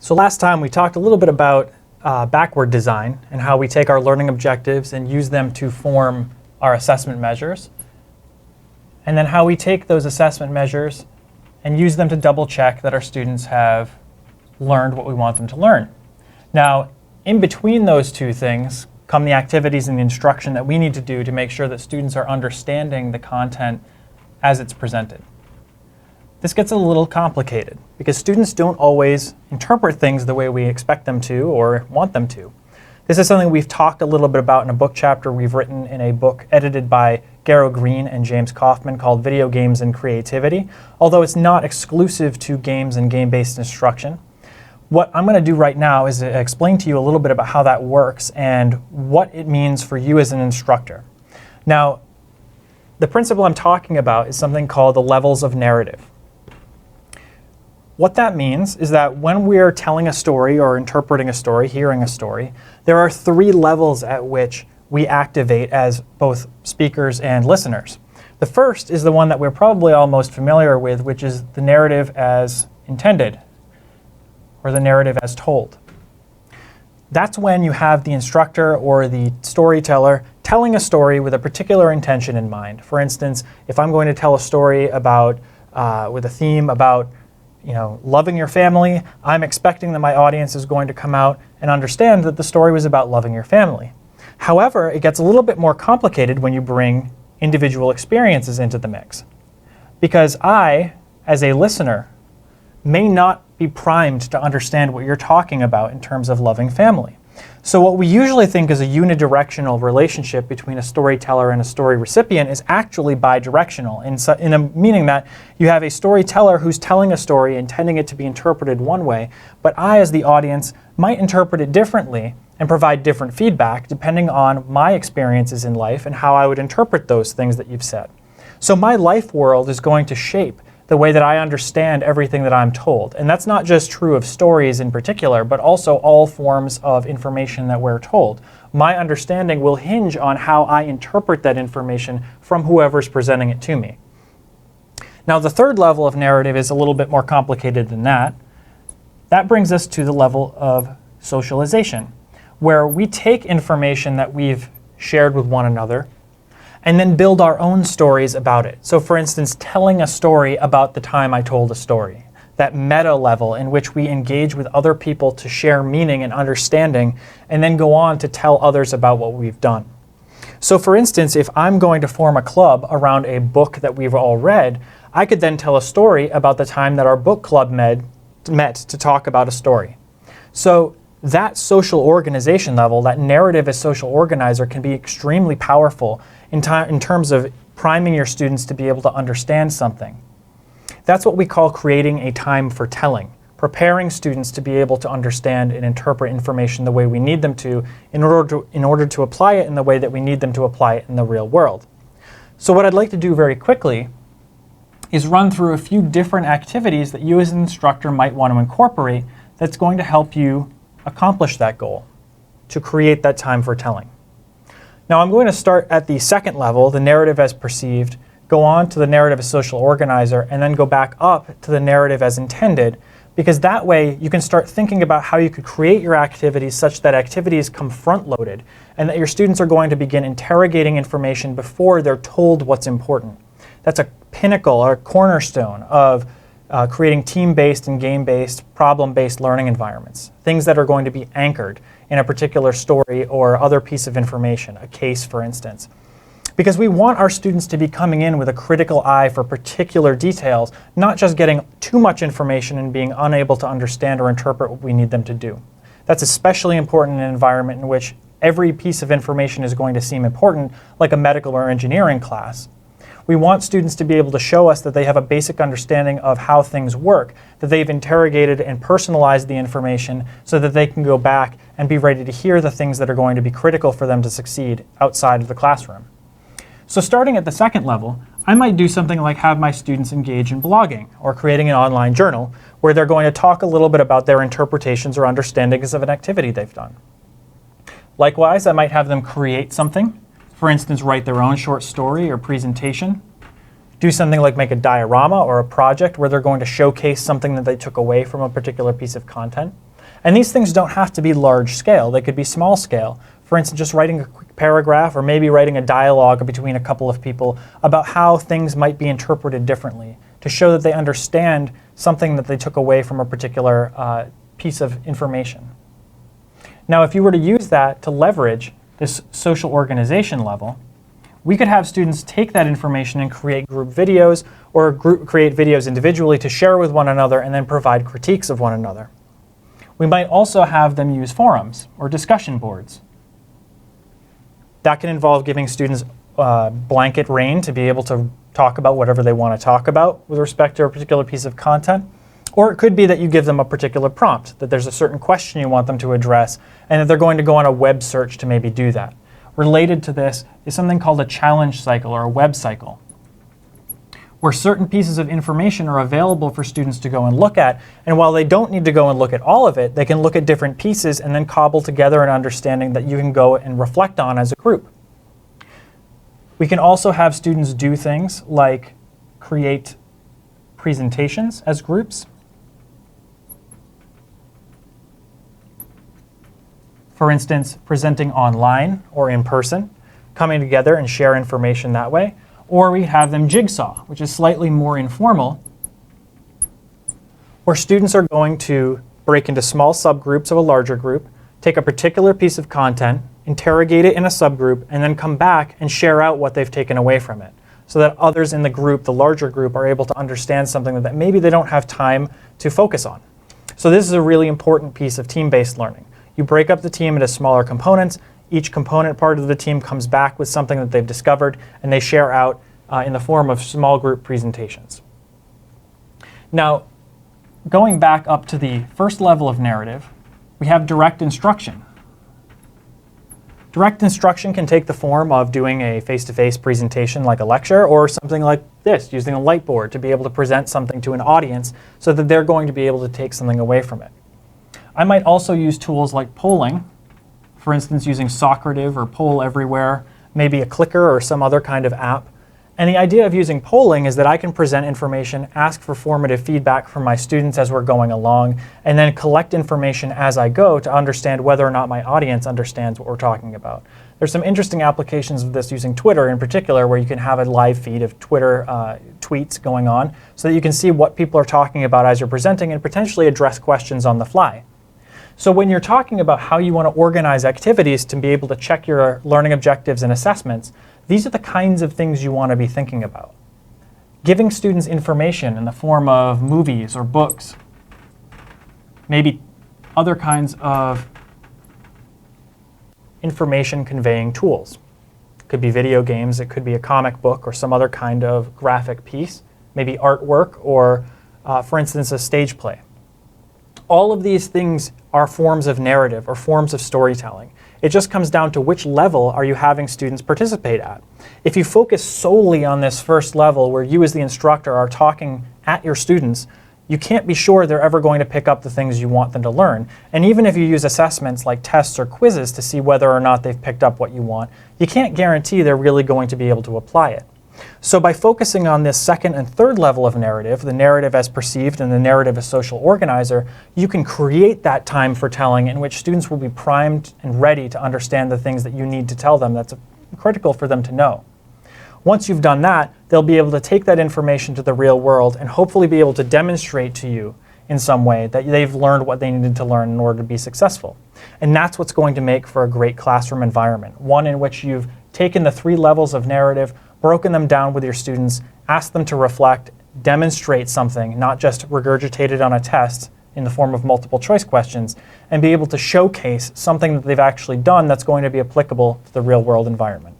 So last time we talked a little bit about backward design and how we take our learning objectives and use them to form our assessment measures. And then how we take those assessment measures and use them to double check that our students have learned what we want them to learn. Now, in between those two things come the activities and the instruction that we need to do to make sure that students are understanding the content as it's presented. This gets a little complicated because students don't always interpret things the way we expect them to or want them to. This is something we've talked a little bit about in a book chapter we've written in a book edited by Garrow Green and James Kaufman called Video Games and Creativity, although it's not exclusive to games and game-based instruction. What I'm going to do right now is explain to you a little bit about how that works and what it means for you as an instructor. Now, the principle I'm talking about is something called the levels of narrative. What that means is that when we're telling a story or interpreting a story, hearing a story, there are 3 levels at which we activate as both speakers and listeners. The first is the one that we're probably all most familiar with, which is the narrative as intended, or the narrative as told. That's when you have the instructor or the storyteller telling a story with a particular intention in mind. For instance, if I'm going to tell a story about, with a theme about loving your family, I'm expecting that my audience is going to come out and understand that the story was about loving your family. However, it gets a little bit more complicated when you bring individual experiences into the mix. Because I, as a listener, may not be primed to understand what you're talking about in terms of loving family. So what we usually think is a unidirectional relationship between a storyteller and a story recipient is actually bidirectional, in a meaning that you have a storyteller who's telling a story intending it to be interpreted one way, but I, as the audience, might interpret it differently and provide different feedback depending on my experiences in life and how I would interpret those things that you've said. So my life world is going to shape the way that I understand everything that I'm told. And that's not just true of stories in particular, but also all forms of information that we're told. My understanding will hinge on how I interpret that information from whoever's presenting it to me. Now, the third level of narrative is a little bit more complicated than that. That brings us to the level of socialization, where we take information that we've shared with one another and then build our own stories about it. So for instance, telling a story about the time I told a story, that meta level in which we engage with other people to share meaning and understanding, and then go on to tell others about what we've done. So for instance, if I'm going to form a club around a book that we've all read, I could then tell a story about the time that our book club met to talk about a story. So that social organization level, that narrative as social organizer, can be extremely powerful in terms of priming your students to be able to understand something. That's what we call creating a time for telling, preparing students to be able to understand and interpret information the way we need them to in order to apply it in the way that we need them to apply it in the real world. So what I'd like to do very quickly is run through a few different activities that you as an instructor might want to incorporate that's going to help you accomplish that goal, to create that time for telling. Now I'm going to start at the second level, the narrative as perceived, go on to the narrative as social organizer, and then go back up to the narrative as intended, because that way you can start thinking about how you could create your activities such that activities come front-loaded, and that your students are going to begin interrogating information before they're told what's important. That's a pinnacle or a cornerstone of creating team-based and game-based, problem-based learning environments, things that are going to be anchored in a particular story or other piece of information, a case for instance. Because we want our students to be coming in with a critical eye for particular details, not just getting too much information and being unable to understand or interpret what we need them to do. That's especially important in an environment in which every piece of information is going to seem important, like a medical or engineering class. We want students to be able to show us that they have a basic understanding of how things work, that they've interrogated and personalized the information so that they can go back and be ready to hear the things that are going to be critical for them to succeed outside of the classroom. So starting at the second level, I might do something like have my students engage in blogging or creating an online journal where they're going to talk a little bit about their interpretations or understandings of an activity they've done. Likewise, I might have them create something. For instance, write their own short story or presentation. Do something like make a diorama or a project where they're going to showcase something that they took away from a particular piece of content. And these things don't have to be large scale. They could be small scale. For instance, just writing a quick paragraph or maybe writing a dialogue between a couple of people about how things might be interpreted differently to show that they understand something that they took away from a particular piece of information. Now, if you were to use that to leverage this social organization level, we could have students take that information and create group videos or create videos individually to share with one another and then provide critiques of one another. We might also have them use forums or discussion boards. That can involve giving students blanket rein to be able to talk about whatever they want to talk about with respect to a particular piece of content. Or it could be that you give them a particular prompt, that there's a certain question you want them to address, and that they're going to go on a web search to maybe do that. Related to this is something called a challenge cycle or a web cycle, where certain pieces of information are available for students to go and look at, and while they don't need to go and look at all of it, they can look at different pieces and then cobble together an understanding that you can go and reflect on as a group. We can also have students do things like create presentations as groups. For instance, presenting online or in person, coming together and share information that way. Or we have them Jigsaw, which is slightly more informal, where students are going to break into small subgroups of a larger group, take a particular piece of content, interrogate it in a subgroup, and then come back and share out what they've taken away from it, so that others in the group, the larger group, are able to understand something that maybe they don't have time to focus on. So this is a really important piece of team-based learning. You break up the team into smaller components. Each component part of the team comes back with something that they've discovered, and they share out in the form of small group presentations. Now, going back up to the first level of narrative, we have direct instruction. Direct instruction can take the form of doing a face-to-face presentation like a lecture, or something like this, using a whiteboard to be able to present something to an audience so that they're going to be able to take something away from it. I might also use tools like polling, for instance, using Socrative or Poll Everywhere, maybe a clicker or some other kind of app. And the idea of using polling is that I can present information, ask for formative feedback from my students as we're going along, and then collect information as I go to understand whether or not my audience understands what we're talking about. There's some interesting applications of this using Twitter in particular, where you can have a live feed of Twitter tweets going on so that you can see what people are talking about as you're presenting and potentially address questions on the fly. So when you're talking about how you want to organize activities to be able to check your learning objectives and assessments, these are the kinds of things you want to be thinking about. Giving students information in the form of movies or books, maybe other kinds of information conveying tools. It could be video games, it could be a comic book or some other kind of graphic piece, maybe artwork or, for instance, a stage play. All of these things are forms of narrative or forms of storytelling. It just comes down to which level are you having students participate at. If you focus solely on this first level where you as the instructor are talking at your students, you can't be sure they're ever going to pick up the things you want them to learn. And even if you use assessments like tests or quizzes to see whether or not they've picked up what you want, you can't guarantee they're really going to be able to apply it. So by focusing on this second and third level of narrative, the narrative as perceived and the narrative as social organizer, you can create that time for telling in which students will be primed and ready to understand the things that you need to tell them that's critical for them to know. Once you've done that, they'll be able to take that information to the real world and hopefully be able to demonstrate to you in some way that they've learned what they needed to learn in order to be successful. And that's what's going to make for a great classroom environment, one in which you've taken the three levels of narrative, broken them down with your students, asked them to reflect, demonstrate something, not just regurgitate it on a test in the form of multiple choice questions, and be able to showcase something that they've actually done that's going to be applicable to the real world environment.